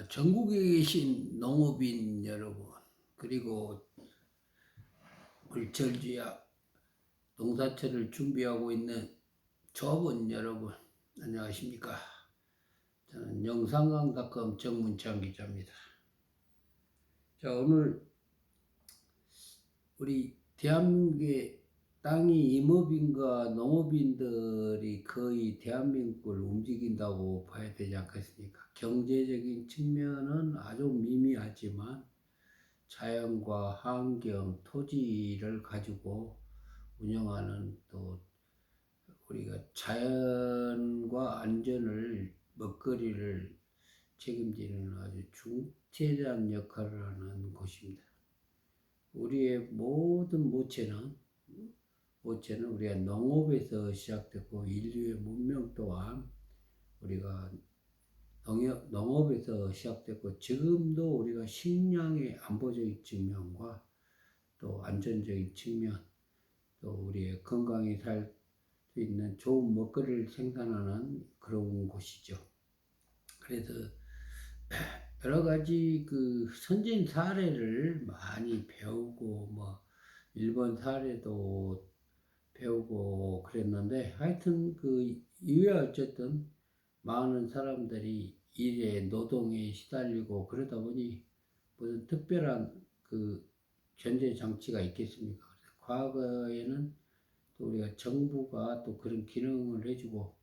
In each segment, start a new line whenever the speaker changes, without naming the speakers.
전국에 계신 농업인 여러분, 그리고 불철주야 농사철을 준비하고 있는 조합원 여러분, 안녕하십니까? 저는 영상강닷컴 정문창 기자입니다. 자, 오늘 우리 대한민국의 땅이 임업인과 농업인들이 거의 대한민국을 움직인다고 봐야 되지 않겠습니까? 경제적인 측면은 아주 미미하지만 자연과 환경, 토지를 가지고 운영하는, 또 우리가 자연과 안전을, 먹거리를 책임지는 아주 중대한 역할을 하는 곳입니다. 우리의 모든 모체는 우리가 농업에서 시작됐고, 인류의 문명 또한 우리가 농업에서 시작됐고, 지금도 우리가 식량의 안보적인 측면과 또 안전적인 측면, 또 우리의 건강히 살 수 있는 좋은 먹거리를 생산하는 그런 곳이죠. 그래서 여러 가지 그 선진 사례를 많이 배우고, 일본 사례도 배우고 그랬는데, 하여튼 그 이후에 어쨌든 많은 사람들이 일에 노동에 시달리고 그러다 보니 무슨 특별한 그 견제 장치가 있겠습니까? 과거에는 또 우리가 정부가 또 그런 기능을 해주고,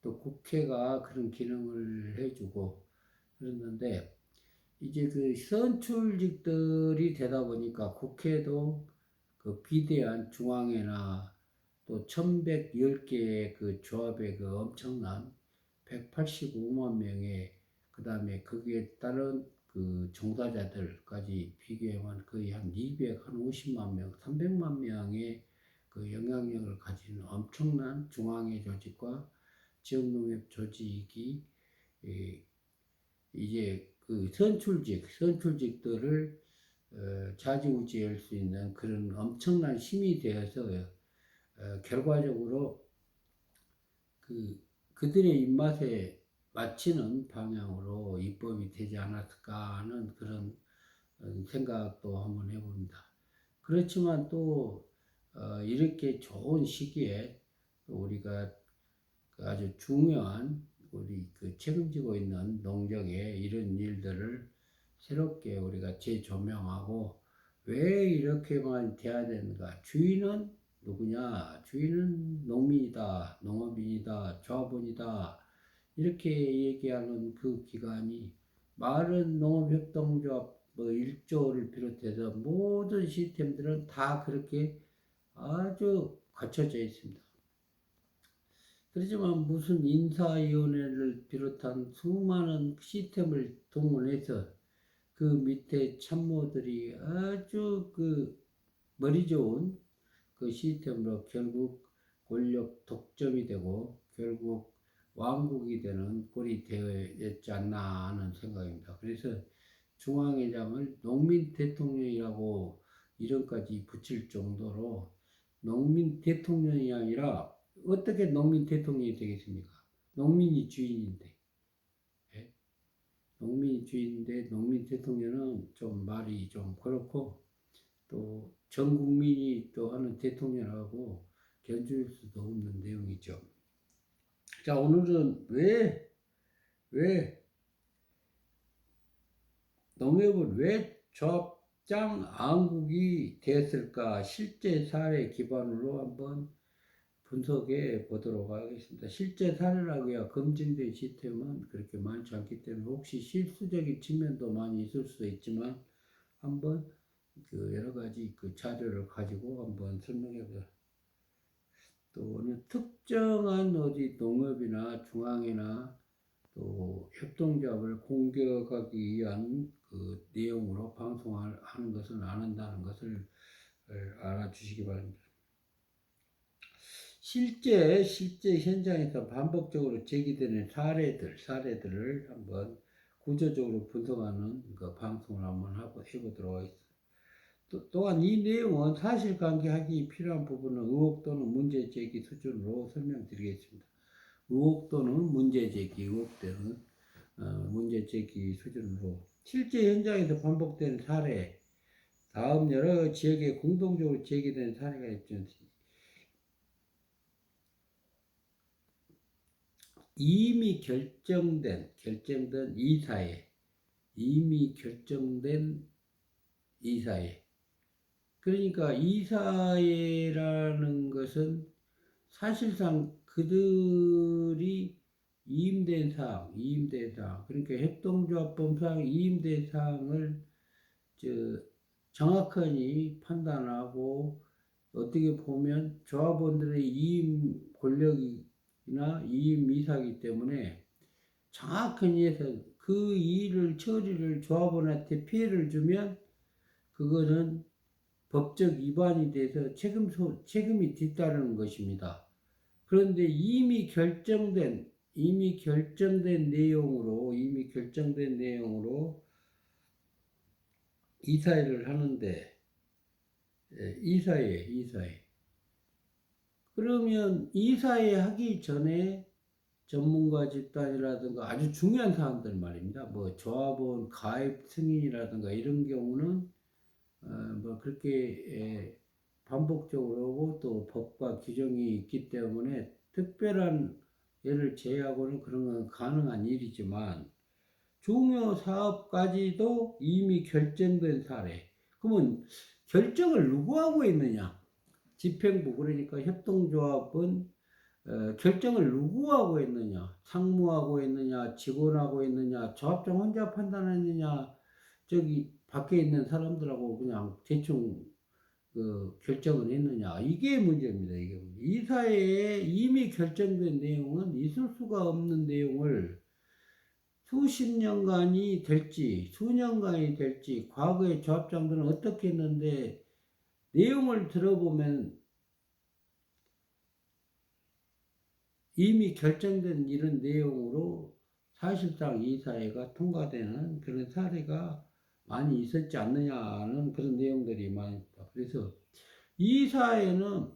또 국회가 그런 기능을 해주고 그랬는데, 이제 그 선출직들이 되다 보니까 국회도 그 비대한 중앙회나 또 1110개의 그 조합의 그 엄청난 185만 명의, 그 다음에 거기에 따른 그 종사자들까지 비교하면 거의 한 250만 명, 300만 명의 그 영향력을 가지는 엄청난 중앙회 조직과 지역농협 조직이 이제 그 선출직들을 좌지우지할 수 있는 그런 엄청난 힘이 되어서 결과적으로 그들의 입맛에 맞추는 방향으로 입법이 되지 않았을까 하는 그런 생각도 한번 해봅니다. 그렇지만 또 이렇게 좋은 시기에 우리가 아주 중요한 우리 그 책임지고 있는 농정의 이런 일들을 새롭게 우리가 재조명하고, 왜 이렇게만 돼야 되는가? 주인은 누구냐? 주인은 농민이다, 농업인이다, 조합원이다, 이렇게 얘기하는 그 기관이 마을 농업협동조합 1조를 비롯해서 모든 시스템들은 다 그렇게 아주 갖춰져 있습니다. 그렇지만 무슨 인사위원회를 비롯한 수많은 시스템을 동원해서 그 밑에 참모들이 아주 그 머리 좋은 그 시스템으로 결국 권력 독점이 되고 결국 왕국이 되는 꼴이 되었지 않나 하는 생각입니다. 그래서 중앙회장을 농민 대통령이라고 이름까지 붙일 정도로, 농민 대통령이 아니라 어떻게 농민 대통령이 되겠습니까? 농민이 주인인데. 예? 농민이 주인인데 농민 대통령은 좀 말이 좀 그렇고, 또 전 국민이 또 하는 대통령하고 견줄 수도 없는 내용이죠. 자, 오늘은 왜 농협을 왜 조합장 안국이 됐을까? 실제 사례 기반으로 한번 분석해 보도록 하겠습니다. 실제 사례라고야 검증된 시스템은 그렇게 많지 않기 때문에 혹시 실수적인 측면도 많이 있을 수도 있지만, 한번 그 여러 가지 그 자료를 가지고 한번 설명해 보자. 또 어느 특정한 어디 농업이나 중앙이나 또 협동조합을 공격하기 위한 그 내용으로 방송을 하는 것은 안 한다는 것을 알아주시기 바랍니다. 실제 현장에서 반복적으로 제기되는 사례들을 한번 구조적으로 분석하는 그 방송을 한번 해보도록 하겠습니다. 또한 이 내용은 사실관계하기 필요한 부분은 의혹 또는 문제 제기 수준으로 설명드리겠습니다. 의혹 또는 문제 제기, 문제 제기 수준으로 실제 현장에서 반복된 사례, 다음 여러 지역에 공동적으로 제기된 사례가 있죠. 이미 결정된 이사회. 그러니까 이사회라는 것은 사실상 그들이 이임된 사항, 그러니까 협동조합법상 이임된 사항을 저 정확하니 판단하고 어떻게 보면 조합원들의 이임 권력이나 이임 이사이기 때문에 정확하니 해서 그 일을 처리를 조합원한테 피해를 주면 그거는 법적 위반이 돼서 책임이 뒤따르는 것입니다. 그런데 이미 결정된 내용으로 이사회를 하는데, 이사회. 그러면 이사회 하기 전에 전문가 집단이라든가 아주 중요한 사항들 말입니다. 뭐 조합원 가입 승인이라든가 이런 경우는 뭐 그렇게 반복적으로 하고 또 법과 규정이 있기 때문에 특별한 예를 제외하고는 그런 건 가능한 일이지만 중요 사업까지도 이미 결정된 사례. 그러면 결정을 누구 하고 있느냐? 집행부, 그러니까 협동조합은 결정을 누구 하고 있느냐? 상무하고 있느냐? 직원하고 있느냐? 조합장 혼자 판단하느냐? 저기 밖에 있는 사람들하고 그냥 대충 그 결정을 했느냐? 이게 문제입니다. 이게 이사회에 이미 결정된 내용은 있을 수가 없는 내용을 수십 년간이 될지 수년간이 될지 과거의 조합장들은 어떻게 했는데 내용을 들어보면 이미 결정된 이런 내용으로 사실상 이사회가 통과되는 그런 사례가 많이 있었지 않느냐는 그런 내용들이 많이 있다. 그래서 이사회는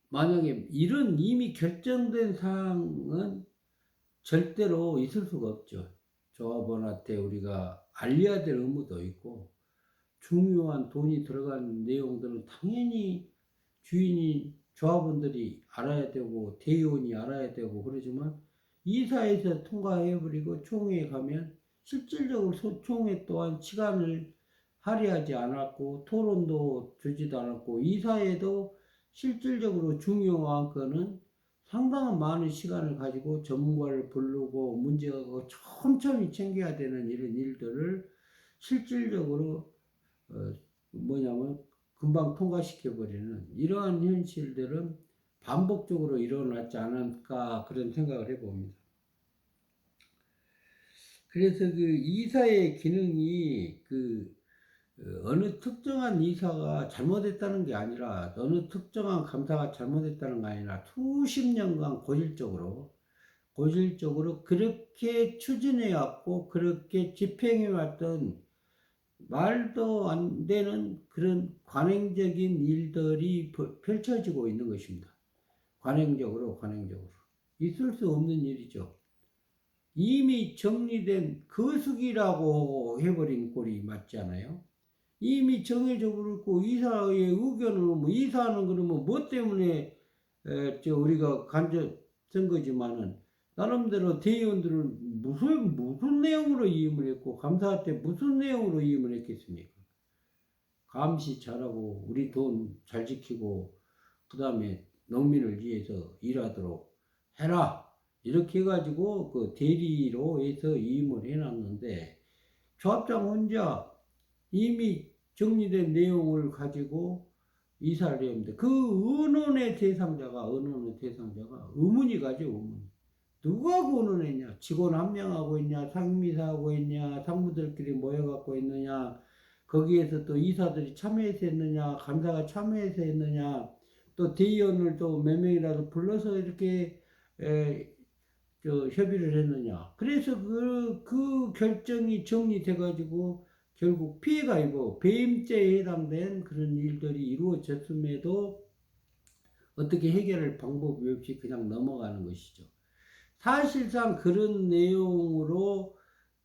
만약에 이런 이미 결정된 사항은 절대로 있을 수가 없죠. 조합원한테 우리가 알려야 될 의무도 있고 중요한 돈이 들어가는 내용들은 당연히 주인이 조합원들이 알아야 되고 대의원이 알아야 되고 그러지만 이사에서 통과해버리고 총회에 가면 실질적으로 총회 또한 시간을 할애하지 않았고 토론도 주지도 않았고 이사에도 실질적으로 중요한 거는 상당한 많은 시간을 가지고 전문가를 부르고 문제가 천천히 챙겨야 되는 이런 일들을 실질적으로 뭐냐면 금방 통과시켜버리는 이러한 현실들은 반복적으로 일어났지 않을까 그런 생각을 해봅니다. 그래서 그 이사의 기능이 어느 특정한 이사가 잘못했다는 게 아니라 어느 특정한 감사가 잘못했다는 게 아니라 수십 년간 고질적으로 그렇게 추진해왔고 그렇게 집행해왔던 말도 안 되는 그런 관행적인 일들이 펼쳐지고 있는 것입니다. 관행적으로. 있을 수 없는 일이죠. 이미 정리된 거수기라고 해버린 꼴이 맞지 않아요? 이미 정해져 버렸고 이사의 의견은 이사는 그러면 뭐 때문에 우리가 간접된 거지만은 나름대로 대의원들은 무슨 내용으로 이임을 했고 감사 때 무슨 내용으로 이임을 했겠습니까? 감시 잘하고 우리 돈 잘 지키고 그 다음에 농민을 위해서 일하도록 해라 이렇게 해가지고 그 대리로 해서 이임을 해놨는데 조합장 혼자 이미 정리된 내용을 가지고 이사를 했는데 그 의논의 대상자가 의문이 가죠. 의문. 누가 의논했냐? 직원 한 명하고 있냐? 상임이사하고 있냐? 상무들끼리 모여갖고 있느냐? 거기에서 또 이사들이 참여해서 했느냐? 감사가 참여해서 했느냐? 또 대의원을 또 몇 명이라도 불러서 이렇게 협의를 했느냐? 그래서 그 결정이 정리돼가지고 결국 피해가 있고 배임죄에 해당된 그런 일들이 이루어졌음에도 어떻게 해결할 방법이 없이 그냥 넘어가는 것이죠. 사실상 그런 내용으로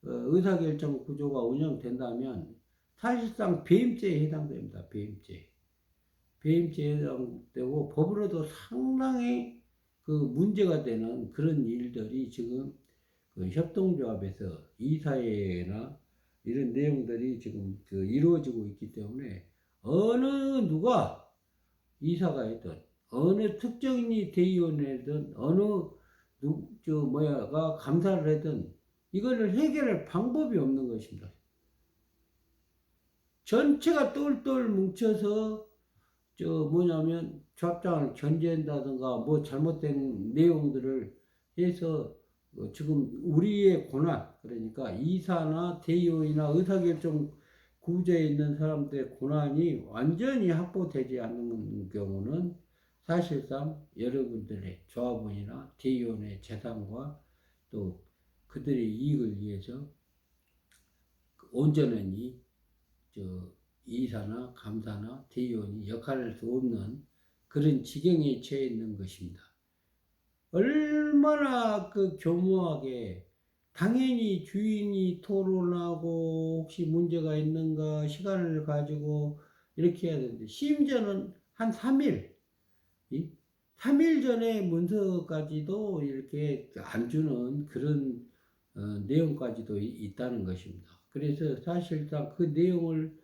의사결정 구조가 운영된다면 사실상 배임죄에 해당됩니다. 배임죄에 해당되고 법으로도 상당히 그 문제가 되는 그런 일들이 지금 그 협동조합에서 이사회나 이런 내용들이 지금 그 이루어지고 있기 때문에 어느 누가 이사가 있든 어느 특정인이 대의원이든 어느 가 감사를 하든 이거를 해결할 방법이 없는 것입니다. 전체가 똘똘 뭉쳐서 뭐냐면 조합장을 견제한다든가 뭐 잘못된 내용들을 해서 지금 우리의 고난, 그러니까 이사나 대의원이나 의사결정 구조에 있는 사람들의 고난이 완전히 확보되지 않는 경우는 사실상 여러분들의 조합원이나 대의원의 재산과 또 그들의 이익을 위해서 온전히 이사나 감사나 대의원이 역할할 수 없는 그런 지경에 처해 있는 것입니다. 얼마나 그 교묘하게 당연히 주인이 토론하고 혹시 문제가 있는가 시간을 가지고 이렇게 해야 되는데 심지어는 한 3일 3일 전에 문서까지도 이렇게 안 주는 그런 내용까지도 있다는 것입니다. 그래서 사실상 그 내용을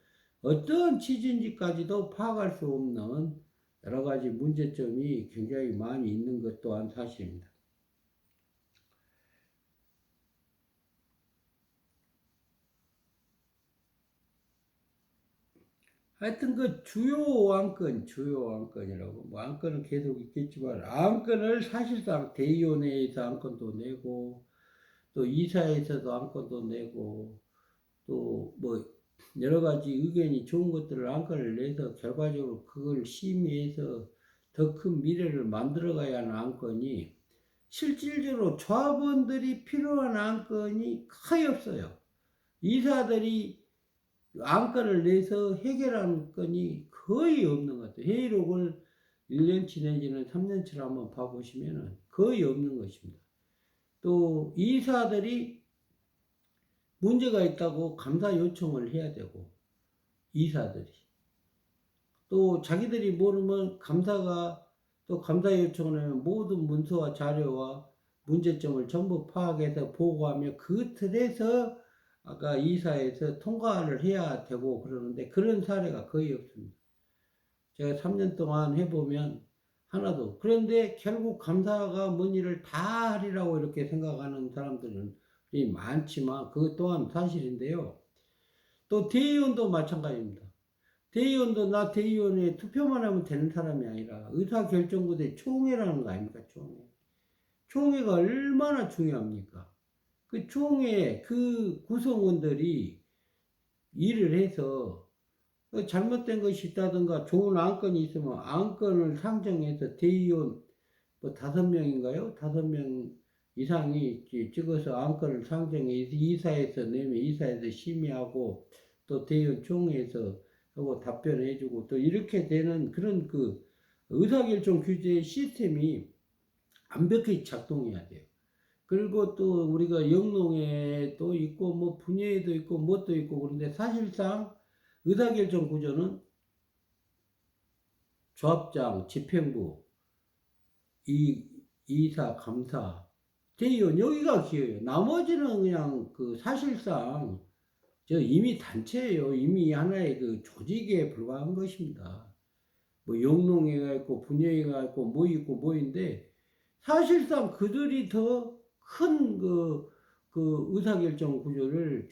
어떤 취지인지까지도 파악할 수 없는 여러 가지 문제점이 굉장히 많이 있는 것 또한 사실입니다. 하여튼 그 주요 안건이라고 뭐 안건은 계속 있겠지만 안건을 사실상 대의원회에서 안건도 내고 또 이사에서도 안건도 내고 또 뭐 여러 가지 의견이 좋은 것들을 안건을 내서 결과적으로 그걸 심의해서 더 큰 미래를 만들어가야 하는 안건이 실질적으로 조합원들이 필요한 안건이 거의 없어요. 이사들이 안건을 내서 해결하는 건이 거의 없는 것 같아요. 회의록을 1년치 내지는 3년치를 한번 봐보시면 거의 없는 것입니다. 또 이사들이 문제가 있다고 감사 요청을 해야 되고 이사들이 또 자기들이 모르면 감사가 또 감사 요청을 하면 모든 문서와 자료와 문제점을 전부 파악해서 보고하며 그 틀에서 아까 이사에서 통과를 해야 되고 그러는데 그런 사례가 거의 없습니다. 제가 3년 동안 해보면 하나도. 그런데 결국 감사가 뭔 일을 다 하리라고 이렇게 생각하는 사람들은 많지만 그것 또한 사실인데요. 또 대의원도 마찬가지입니다. 대의원도 나 대의원에 투표만 하면 되는 사람이 아니라 의사결정구대 총회라는 거 아닙니까? 총회가 얼마나 중요합니까? 그 총회 그 구성원들이 일을 해서 잘못된 것이 있다든가 좋은 안건이 있으면 안건을 상정해서 대의원 뭐 5명인가요? 5명 이상이 찍어서 안건을 상정해서 이사에서 내면 이사에서 심의하고 또 대의원 총회에서 하고 답변해주고 또 이렇게 되는 그런 그 의사결정 규제 시스템이 완벽히 작동해야 돼요. 그리고 또 우리가 영농에도 있고 뭐 분야에도 있고 뭣도 있고 그런데 사실상 의사결정 구조는 조합장, 집행부, 이사, 감사, 대의원 여기가 기여해요. 나머지는 그냥 그 사실상 이미 단체예요. 이미 하나의 그 조직에 불과한 것입니다. 뭐 영농회가 있고 분야회가 있고 뭐 있고 뭐인데 사실상 그들이 더 큰 그 의사결정 구조를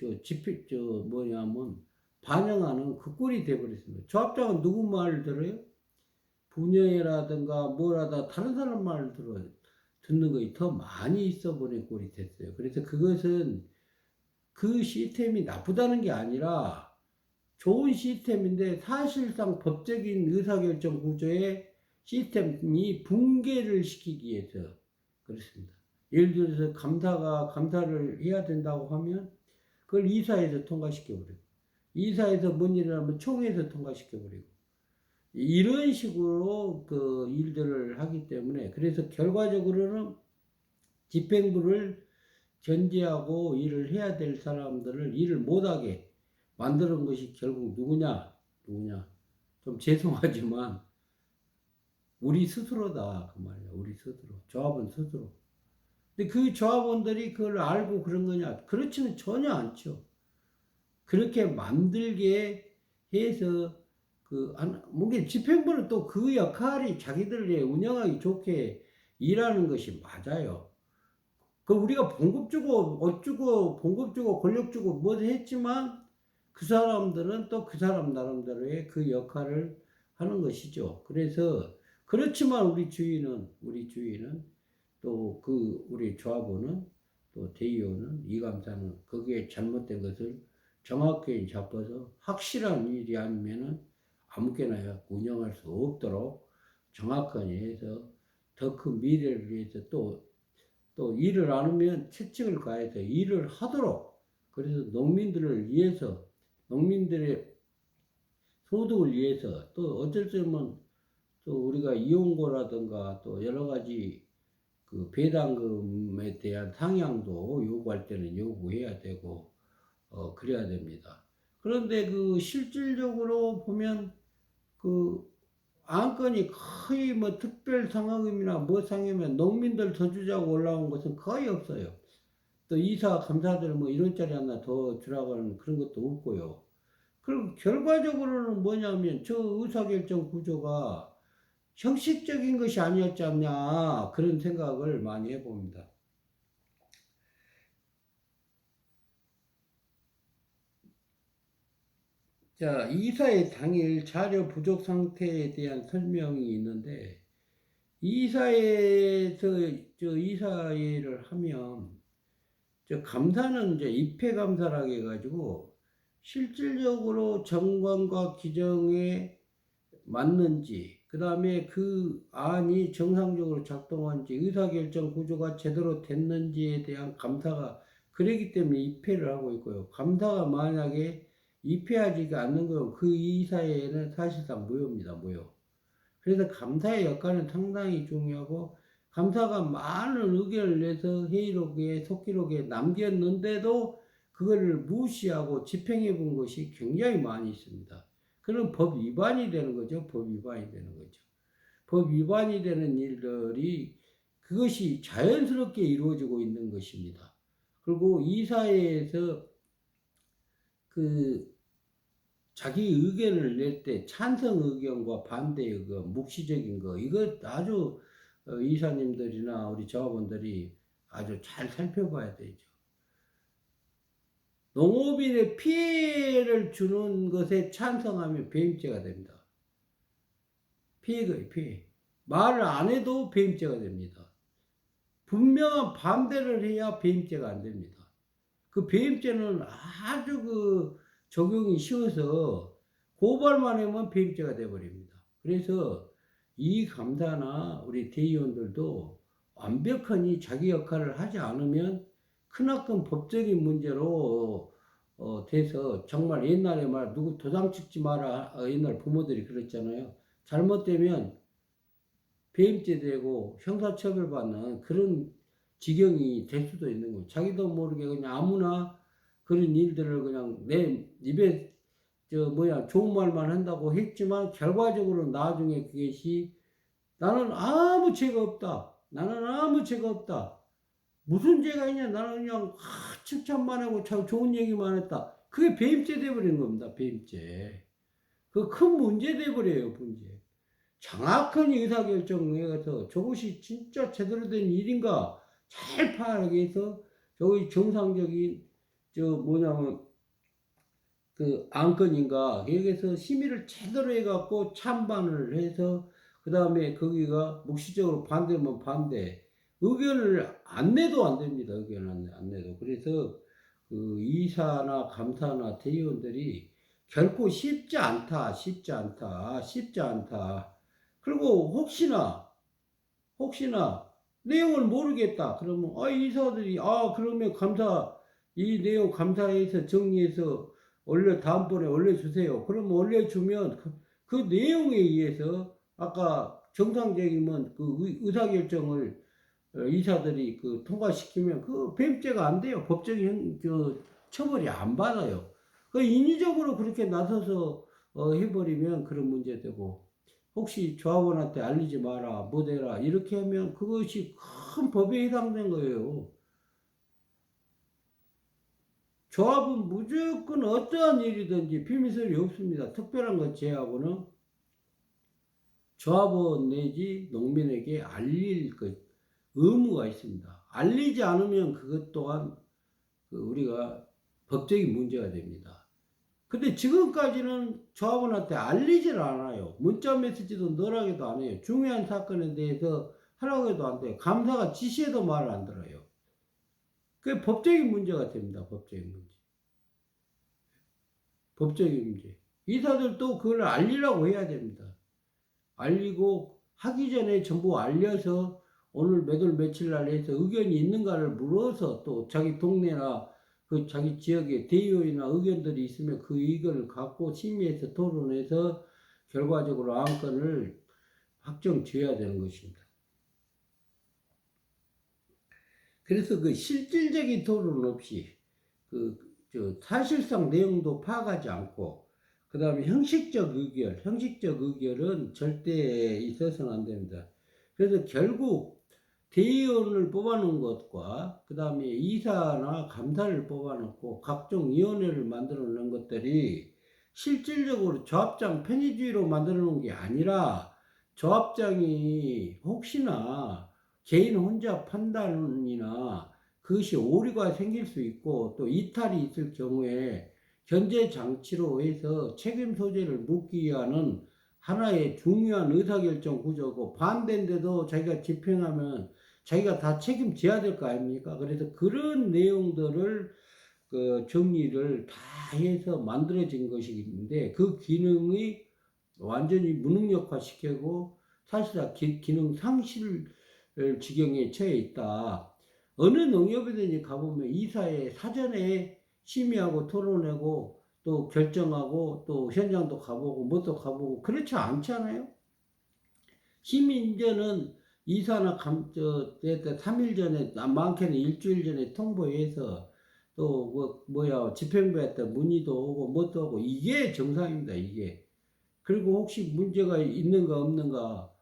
반영하는 그 꼴이 되어버렸습니다. 조합장은 누구 말을 들어요? 분야회라든가 뭐라다 다른 사람 말을 듣는 것이 더 많이 있어 보낸 꼴이 됐어요. 그래서 그것은 그 시스템이 나쁘다는 게 아니라 좋은 시스템인데 사실상 법적인 의사결정 구조의 시스템이 붕괴를 시키기 위해서 그렇습니다. 예를 들어서 감사를 해야 된다고 하면 그걸 이사에서 통과시켜버리고 이사에서 뭔 일을 하면 총회에서 통과시켜버리고 이런 식으로 그 일들을 하기 때문에 그래서 결과적으로는 집행부를 견제하고 일을 해야 될 사람들을 일을 못하게 만드는 것이 결국 누구냐? 좀 죄송하지만 우리 스스로다 그 말이야. 우리 스스로. 조합원 스스로. 근데 그 조합원들이 그걸 알고 그런 거냐? 그렇지는 전혀 않죠. 그렇게 만들게 해서 뭔가 집행부는 또 그 역할이 자기들의 운영하기 좋게 일하는 것이 맞아요. 그 우리가 봉급 주고 어쩌고 봉급 주고 권력 주고 뭐 했지만 그 사람들은 또 그 사람 나름대로의 그 역할을 하는 것이죠. 그래서 그렇지만 우리 주위는 또 우리 조합원은 또 대의원은 이감사는 거기에 잘못된 것을 정확히 잡아서 확실한 일이 아니면은 아무개나 운영할 수 없도록 정확하게 해서 더 큰 미래를 위해서 또 일을 안 하면 채찍을 가해서 일을 하도록 그래서 농민들을 위해서 농민들의 소득을 위해서 또 어쩔 때면 또 우리가 이용고라든가 또 여러 가지 그 배당금에 대한 상향도 요구할 때는 요구해야 되고 그래야 됩니다. 그런데 그 실질적으로 보면 그 안건이 거의 뭐 특별 상황이나 뭐 상이면 농민들 더 주자고 올라온 것은 거의 없어요. 또 이사 감사들 뭐 이런 짜리 하나 더 주라고 하는 그런 것도 없고요. 그리고 결과적으로는 뭐냐면 저 의사결정 구조가 형식적인 것이 아니었지 않냐 그런 생각을 많이 해봅니다. 자, 이사의 당일 자료 부족 상태에 대한 설명이 있는데 이사에서 저 이사회를 하면 저 감사는 이제 입회 감사라고 해가지고 실질적으로 정관과 규정에 맞는지 그 다음에 그 안이 정상적으로 작동한지 의사결정 구조가 제대로 됐는지에 대한 감사가 그러기 때문에 입회를 하고 있고요. 감사가 만약에 입회하지 않는 거면 그 이사회는 사실상 무효입니다. 무효. 그래서 감사의 역할은 상당히 중요하고 감사가 많은 의견을 내서 회의록에 속기록에 남겼는데도 그걸 무시하고 집행해 본 것이 굉장히 많이 있습니다. 그럼 법 위반이 되는 거죠. 법 위반이 되는 거죠. 법 위반이 되는 일들이 그것이 자연스럽게 이루어지고 있는 것입니다. 그리고 이 사회에서 그 자기 의견을 낼 때 찬성 의견과 반대 의견, 묵시적인 거, 이거 아주 이사님들이나 우리 조합원들이 아주 잘 살펴봐야 되죠. 농업인의 피해를 주는 것에 찬성하면 배임죄가 됩니다. 피해가 피해. 말을 안 해도 배임죄가 됩니다. 분명한 반대를 해야 배임죄가 안 됩니다. 그 배임죄는 아주 적용이 쉬워서 고발만 하면 배임죄가 돼버립니다. 그래서 이 감사나 우리 대의원들도 완벽하니 자기 역할을 하지 않으면 크나큰 법적인 문제로 돼서 정말 옛날에 말 누구 도장 찍지 마라 옛날 부모들이 그랬잖아요. 잘못되면 배임죄 되고 형사처벌 받는 그런 지경이 될 수도 있는 거예요. 자기도 모르게 그냥 아무나 그런 일들을 그냥 내 입에 좋은 말만 한다고 했지만 결과적으로 나중에 그것이 나는 아무 죄가 없다. 나는 아무 죄가 없다. 무슨 죄가 있냐? 나는 그냥 칭찬만 하고 참 좋은 얘기만 했다. 그게 배임죄 돼버린 겁니다. 배임죄. 그 큰 문제 돼버려요. 문제. 정확한 의사결정에서 저것이 진짜 제대로 된 일인가 잘 파악하기 위해서 저기 정상적인 그 안건인가 여기서 심의를 제대로 해갖고 찬반을 해서 그 다음에 거기가 묵시적으로 반대면 반대 의견을 안 내도 안 됩니다. 의견을 안 내도. 그래서 그 이사나 감사나 대의원들이 결코 쉽지 않다. 그리고 혹시나 내용을 모르겠다. 그러면 이사들이 그러면 이 내용 감사해서 정리해서 다음번에 올려주세요. 그러면 올려주면 그 내용에 의해서 아까 정상적이면 그 의사결정을 이사들이 그 통과시키면 그 배임죄가 안 돼요. 법적인 처벌이 안 받아요. 그 인위적으로 그렇게 나서서 해버리면 그런 문제 되고, 혹시 조합원한테 알리지 마라, 못해라 이렇게 하면 그것이 큰 법에 해당된 거예요. 조합은 무조건 어떠한 일이든지 비밀설이 없습니다. 특별한 것 제하고는 조합원 내지 농민에게 알릴 그 의무가 있습니다. 알리지 않으면 그것 또한 우리가 법적인 문제가 됩니다. 근데 지금까지는 조합원한테 알리질 않아요. 문자 메시지도 너라기도 안 해요. 중요한 사건에 대해서 하라고 해도 안 돼요. 감사가 지시해도 말을 안 들어요. 그게 법적인 문제가 됩니다. 법적인 문제. 법적인 문제. 이사들도 그걸 알리라고 해야 됩니다. 알리고 하기 전에 전부 알려서 오늘 몇 월 며칠 날 해서 의견이 있는가를 물어서 또 자기 동네나 그 자기 지역에 대의원이나 의견들이 있으면 그 의견을 갖고 심의해서 토론해서 결과적으로 안건을 확정 지어야 되는 것입니다. 그래서 그 실질적인 토론 없이 사실상 내용도 파악하지 않고 그 다음에 형식적 의결은 절대 있어서는 안 됩니다. 그래서 결국 대의원을 뽑아놓은 것과 그 다음에 이사나 감사를 뽑아놓고 각종 위원회를 만들어 놓은 것들이 실질적으로 조합장 편의주의로 만들어 놓은 게 아니라 조합장이 혹시나 개인 혼자 판단이나 그것이 오류가 생길 수 있고 또 이탈이 있을 경우에 견제 장치로 해서 책임 소재를 묻기 위한 하나의 중요한 의사결정 구조고, 반대인데도 자기가 집행하면 자기가 다 책임져야 될 거 아닙니까? 그래서 그런 내용들을 정리를 다 해서 만들어진 것인데 그 기능이 완전히 무능력화 시키고 사실상 기능 상실 지경에 처해 있다. 어느 농협이든지 가보면 이사회 사전에 심의하고 토론하고 또 결정하고 또 현장도 가보고 뭣도 가보고 그렇지 않잖아요. 시민전은 이사나 3일 전에, 많게는 일주일 전에 통보해서 또 집행부한테 문의도 오고 뭣도 오고 이게 정상입니다. 이게. 그리고 혹시 문제가 있는가 없는가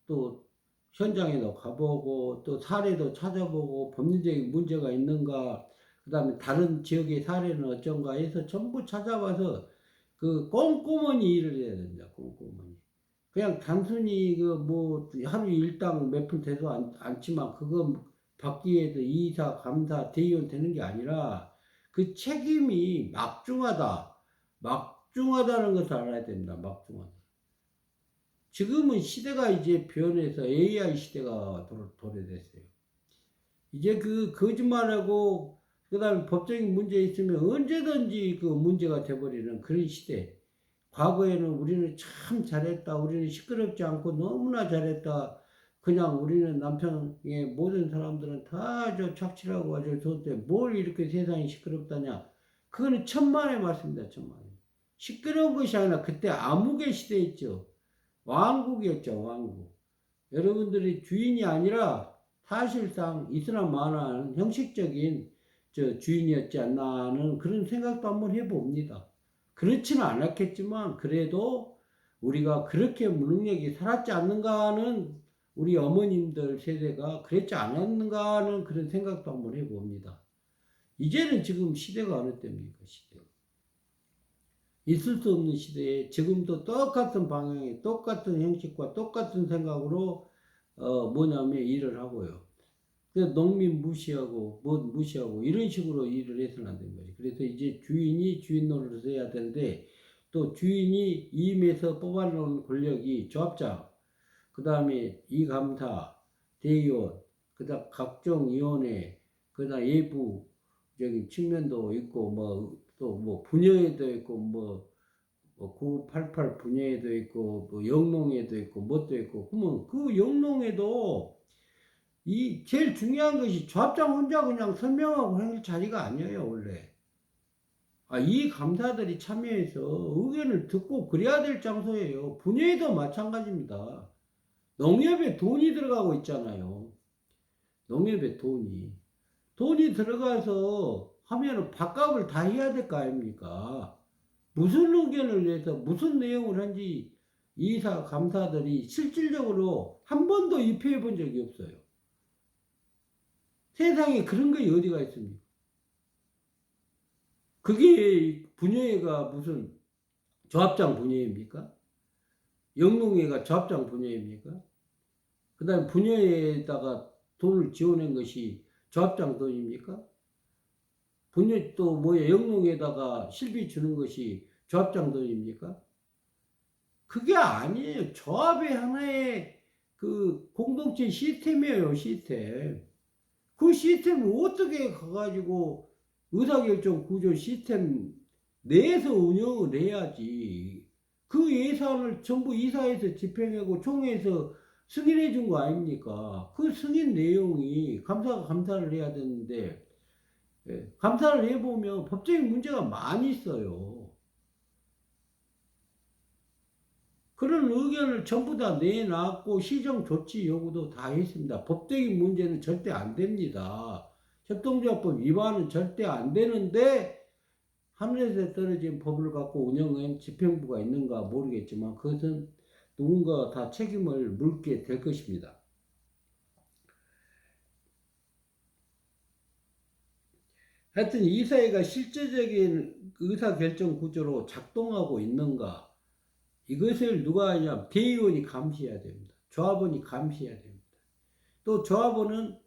또 현장에도 가보고 또 사례도 찾아보고 법률적인 문제가 있는가, 그 다음에 다른 지역의 사례는 어쩐가 해서 전부 찾아봐서 그 꼼꼼히 일을 해야 됩니다. 꼼꼼히. 그냥 단순히 하루 일당 몇 푼 돼도 않지만 그거 받기 위해서 이사, 감사, 대의원 되는 게 아니라 그 책임이 막중하다는 것을 알아야 됩니다. 막중하다. 지금은 시대가 이제 변해서 AI 시대가 도래됐어요. 이제 그 거짓말하고 그다음에 법적인 문제 있으면 언제든지 그 문제가 돼버리는 그런 시대. 과거에는 우리는 참 잘했다. 우리는 시끄럽지 않고 너무나 잘했다. 그냥 우리는 남편의 모든 사람들은 다 저 착실하고 아주 좋대. 뭘 이렇게 세상이 시끄럽다냐. 그거는 천만의 말씀입니다. 천만의. 시끄러운 것이 아니라 그때 암흑의 시대였죠. 왕국이었죠. 왕국. 여러분들이 주인이 아니라 사실상 있으나 마나는 형식적인 주인이었지 않나 하는 그런 생각도 한번 해봅니다. 그렇지는 않았겠지만 그래도 우리가 그렇게 무능력이 살았지 않는가 하는 우리 어머님들 세대가 그랬지 않았는가 하는 그런 생각도 한번 해봅니다. 이제는 지금 시대가 어느 때입니까? 시대가. 있을 수 없는 시대에 지금도 똑같은 방향에 똑같은 형식과 똑같은 생각으로 뭐냐면 일을 하고요. 그래서 농민 무시하고 무시하고 이런 식으로 일을 해서는 안 되는 거지. 그래서 이제 주인이 주인 노릇을 해야 되는데 또 주인이 임에서 뽑아놓은 권력이 조합장, 그 다음에 이감사, 대의원, 그 다음 각종 위원회, 그 다음 예부적인 측면도 있고 또 분야에도 있고 988 분야에도 있고 영농에도 있고 뭣도 있고, 그러면 그 영농에도 이 제일 중요한 것이 조합장 혼자 그냥 설명하고 할 자리가 아니에요 원래. 이 감사들이 참여해서 의견을 듣고 그래야 될 장소예요. 분야에도 마찬가지입니다. 농협에 돈이 들어가고 있잖아요. 농협에 돈이 들어가서 하면은 밥값을 다 해야 될 거 아닙니까? 무슨 의견을 내서 무슨 내용을 한지 이사 감사들이 실질적으로 한 번도 입회해 본 적이 없어요. 세상에 그런 게 어디가 있습니까? 그게 분여회가 무슨 조합장 분여회입니까? 영농회가 조합장 분여회입니까? 그 다음에 분여회에다가 돈을 지원한 것이 조합장 돈입니까? 분여 또 뭐야 영농에다가 실비 주는 것이 조합장 돈입니까? 그게 아니에요. 조합의 하나의 그 공동체 시스템이에요, 시스템. 그 시스템을 어떻게 가가지고 의사결정 구조 시스템 내에서 운영을 해야지. 그 예산을 전부 이사에서 집행하고 총회에서 승인해 준 거 아닙니까? 그 승인 내용이 감사가 감사를 해야 되는데, 예, 감사를 해보면 법적인 문제가 많이 있어요. 그런 의견을 전부 다 내놨고 시정 조치 요구도 다 했습니다. 법적인 문제는 절대 안 됩니다. 협동조합법 위반은 절대 안 되는데 하늘에서 떨어진 법을 갖고 운영한 집행부가 있는가 모르겠지만 그것은 누군가 다 책임을 물게 될 것입니다. 하여튼 이사회가 실제적인 의사결정 구조로 작동하고 있는가 이것을 누가 하냐 대의원이 감시해야 됩니다. 조합원이 감시해야 됩니다. 또 조합원은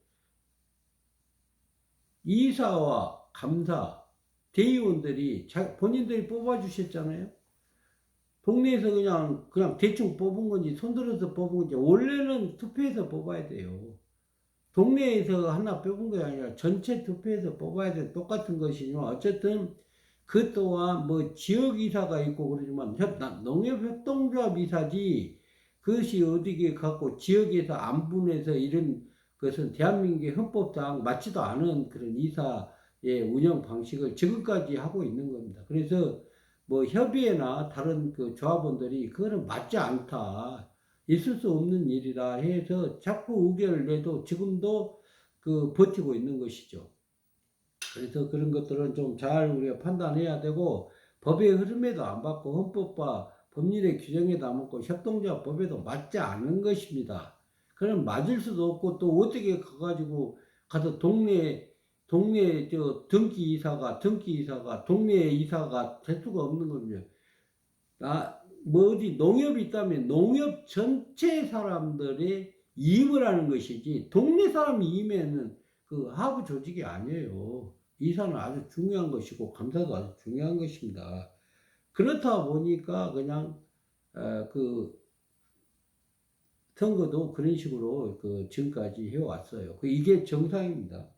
이사와 감사, 대의원들이 본인들이 뽑아주셨잖아요. 동네에서 그냥 대충 뽑은 건지 손들어서 뽑은 건지 원래는 투표해서 뽑아야 돼요. 동네에서 하나 뽑은 게 아니라 전체 투표해서 뽑아야 돼. 똑같은 것이지만 어쨌든 그 또한 뭐 지역이사가 있고 그러지만 농협협동조합 이사지 그것이 어디게 갖고 지역에서 안분해서 이런 것은 대한민국의 헌법상 맞지도 않은 그런 이사의 운영 방식을 지금까지 하고 있는 겁니다. 그래서 뭐 협의회나 다른 그 조합원들이 그거는 맞지 않다. 있을 수 없는 일이라 해서 자꾸 의견을 내도 지금도 그 버티고 있는 것이죠. 그래서 그런 것들은 좀 잘 우리가 판단해야 되고 법의 흐름에도 안 받고 헌법과 법률의 규정에도 안 맞고 협동조합 법에도 맞지 않은 것입니다. 그럼 맞을 수도 없고 또 어떻게 가가지고 가서 동네 등기 이사가 동네 이사가 될 수가 없는 겁니다. 뭐 어디 농협이 있다면 농협 전체 사람들이 임을 하는 것이지 동네 사람이 임에는 그 하부 조직이 아니에요. 이사는 아주 중요한 것이고 감사도 아주 중요한 것입니다. 그렇다 보니까 그냥 그 선거도 그런 식으로 그 지금까지 해왔어요. 이게 정상입니다.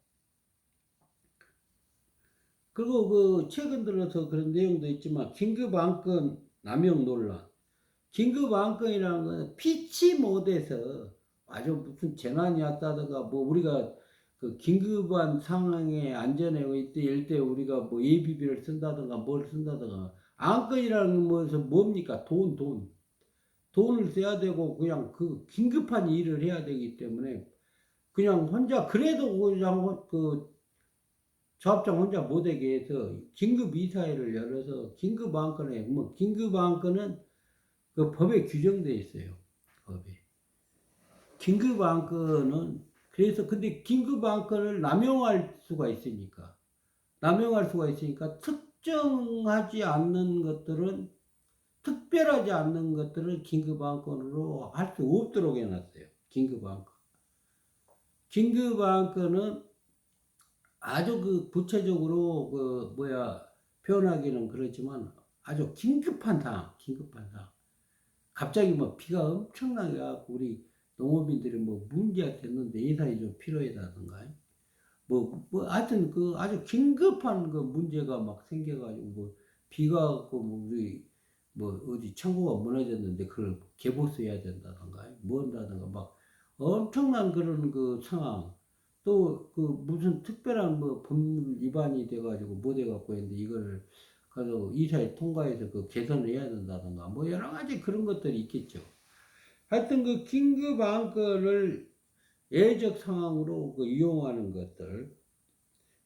그리고 그 최근 들어서 그런 내용도 있지만 긴급 안건 남용 논란. 긴급 안건이라는 건 피치 못해서 아주 무슨 재난이 왔다든가 뭐 우리가 그 긴급한 상황에 안전에 이럴 때 우리가 뭐 예비비를 쓴다든가 뭘 쓴다든가 안건이라는 것은 뭡니까? 돈을 써야 되고 그냥 그 긴급한 일을 해야 되기 때문에 그냥 혼자 그래도 그냥 그 조합장 혼자 못하게 해서 긴급 이사회를 열어서 긴급 안건에 뭐 긴급 안건은 그 법에 규정되어 있어요. 법에. 긴급 안건은 그래서 근데 긴급 안건을 남용할 수가 있으니까 특정하지 않는 것들은 특별하지 않는 것들을 긴급 안건으로 할 수 없도록 해놨어요. 긴급 안건. 긴급 안건은 아주 그 구체적으로 그 표현하기는 그렇지만 아주 긴급한 상황. 갑자기 뭐 비가 엄청나게 와갖고 우리 농업인들이 뭐 문제가 됐는데 예산이 좀 필요하다든가 하여튼 그 아주 긴급한 그 문제가 막 생겨가지고 뭐 비가 왔고 뭐 우리 뭐 어디 창고가 무너졌는데 그걸 개보수해야 된다든가 뭐 한다든가 막 엄청난 그런 그 상황 또 그 무슨 특별한 뭐 법률 위반이 돼가지고 못 해갖고 했는데 이거를 가서 이사회 통과해서 그 개선을 해야 된다든가 뭐 여러 가지 그런 것들이 있겠죠. 하여튼 그 긴급 안건을 예외적 상황으로 그 이용하는 것들,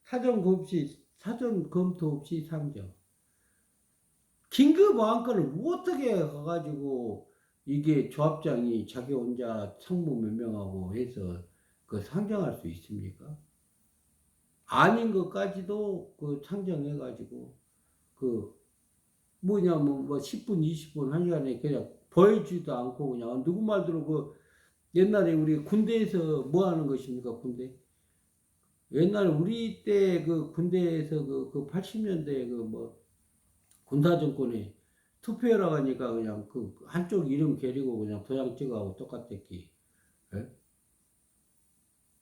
사전 검토 없이 상정. 긴급 안건을 어떻게 가가지고 이게 조합장이 자기 혼자 상무 몇 명하고 해서 그 상정할 수 있습니까? 아닌 것까지도 그 상정해가지고 그 뭐냐면 뭐 10분, 20분, 1시간에 그냥 보여주지도 않고 그냥 누구 말대로 그 옛날에 우리 군대에서 뭐 하는 것입니까, 군대? 옛날에 우리 때 그 군대에서 그 80년대 그 뭐 군사정권에 투표하러 가니까 그냥 그 한쪽 이름 게리고 그냥 도장 찍어하고 똑같았기. 예?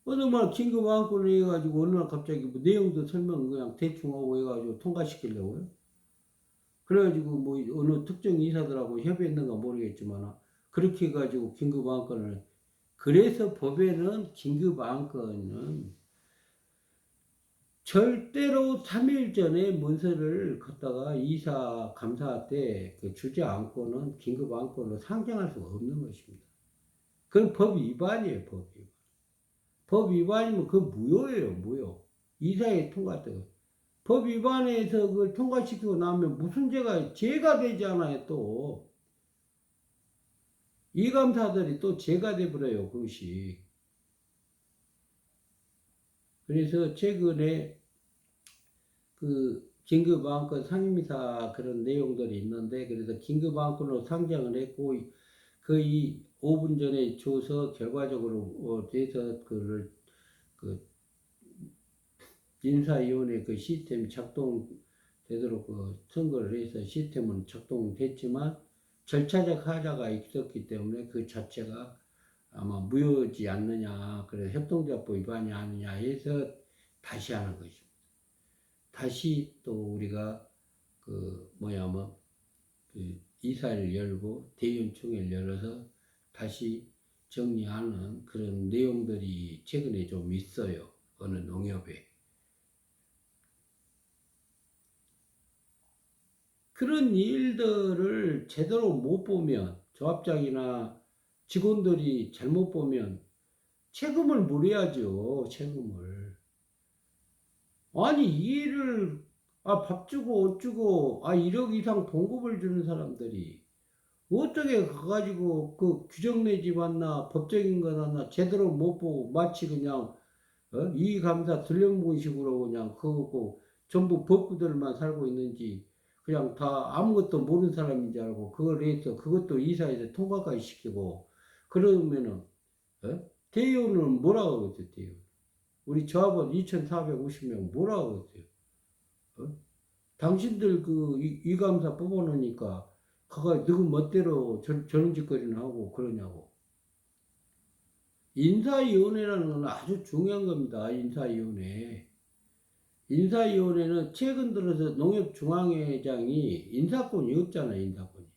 어느 날 긴급 안건을 해가지고 어느 날 갑자기 뭐 내용도 설명 그냥 대충 하고 해가지고 통과시키려고요. 그래가지고 뭐 어느 특정 이사들하고 협의했는가 모르겠지만 그렇게 해가지고 긴급 안건을 그래서 법에는 긴급 안건은 절대로 3일 전에 문서를 갖다가 이사 감사 때 그 주지 않고는 긴급 안건으로 상정할 수가 없는 것입니다. 그건 법 위반이에요, 법 위반. 법 위반이면 그 무효예요, 무효. 이사에 통과되고. 법 위반해서 그걸 통과시키고 나면 무슨 죄가 되지 않아요, 또. 이감사들이 또 죄가 돼버려요, 그것이. 그래서 최근에 그 긴급안건 상임이사 그런 내용들이 있는데, 그래서 긴급안건으로 상정을 했고, 거의 5분 전에 줘서 결과적으로 돼서 그를 그 인사위원회 그 시스템이 작동되도록 그 선거를 해서 시스템은 작동됐지만 절차적 하자가 있었기 때문에 그 자체가 아마 무효지 않느냐, 그래서 협동조합법 위반이 아니냐 해서 다시 하는 것입니다. 다시 또 우리가 그 뭐냐면 그 이사를 열고 대의원총회를 열어서 다시 정리하는 그런 내용들이 최근에 좀 있어요. 어느 농협에. 그런 일들을 제대로 못 보면 조합장이나 직원들이 잘못 보면 책임을 물어야죠. 책임을. 아니 일을 밥 주고 옷 주고 1억 이상 봉급을 주는 사람들이 어떻게 가가지고 그 규정 내지 않나 법적인 거 하나 제대로 못 보고 마치 그냥 이감사 들려먹은식으로 그냥 그거 전부 법구들만 살고 있는지 그냥 다 아무것도 모르는 사람인 줄 알고 그걸 해서 그것도 이사에서 통과까지 시키고 그러면은 대의원은 뭐라고 하겠어요, 대의원. 우리 조합원 2,450명 뭐라고 하겠어요. 당신들 그 이감사 뽑아놓으니까 그가 누구 멋대로 저런 짓거리나 하고 그러냐고. 인사위원회라는 건 아주 중요한 겁니다. 인사위원회. 인사위원회는 최근 들어서 농협중앙회장이 인사권이 없잖아요. 인사권이.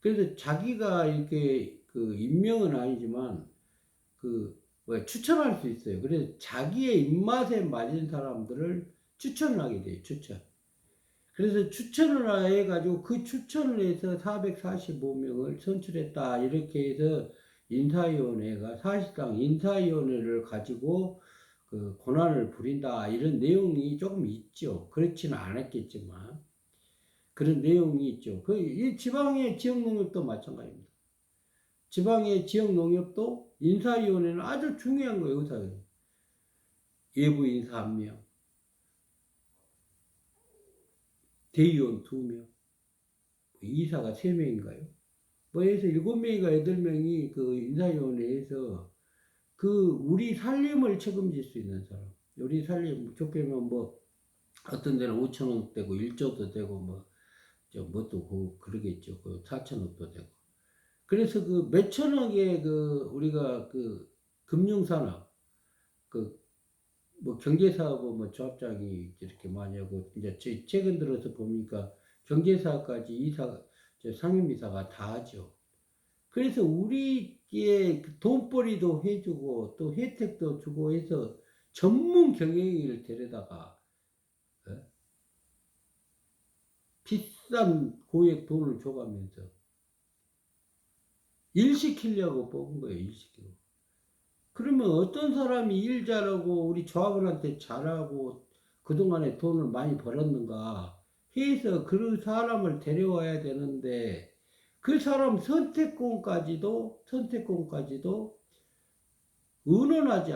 그래서 자기가 이렇게 그 임명은 아니지만 그 추천할 수 있어요. 그래서 자기의 입맛에 맞은 사람들을 추천을 하게 돼요. 추천. 그래서 추천을 해가지고 그 추천을 해서 445명을 선출했다. 이렇게 해서 인사위원회가 사실상 인사위원회를 가지고 그 권한을 부린다. 이런 내용이 조금 있죠. 그렇지는 않았겠지만. 그런 내용이 있죠. 이 지방의 지역농협도 마찬가지입니다. 지방의 지역농협도 인사위원회는 아주 중요한 거예요. 의사가. 외부 인사 1명, 대의원 2명, 이사가 3명인가요? 뭐 해서 7명인가 8명이 그 인사위원회에서 그 우리 살림을 책임질 수 있는 사람. 우리 살림 좋게 보면 뭐 어떤 데는 5천억 되고 1조도 되고 뭐 그러겠죠. 그 4천억도 되고. 그래서 그 몇천억의 그 우리가 그 금융산업 그 뭐 경제사업은 뭐 조합장이 이렇게 많이 하고 이제 최근 들어서 보니까 경제사까지 상임이사가 다 하죠. 그래서 우리의 그 돈벌이도 해주고 또 혜택도 주고 해서 전문 경영인을 데려다가 비싼 고액 돈을 줘가면서 일 시키려고 뽑은 거예요. 일 시키고. 그러면 어떤 사람이 일 잘하고 우리 조합원한테 잘하고 그동안에 돈을 많이 벌었는가 해서 그 사람을 데려와야 되는데 그 사람 선택권까지도 의논하지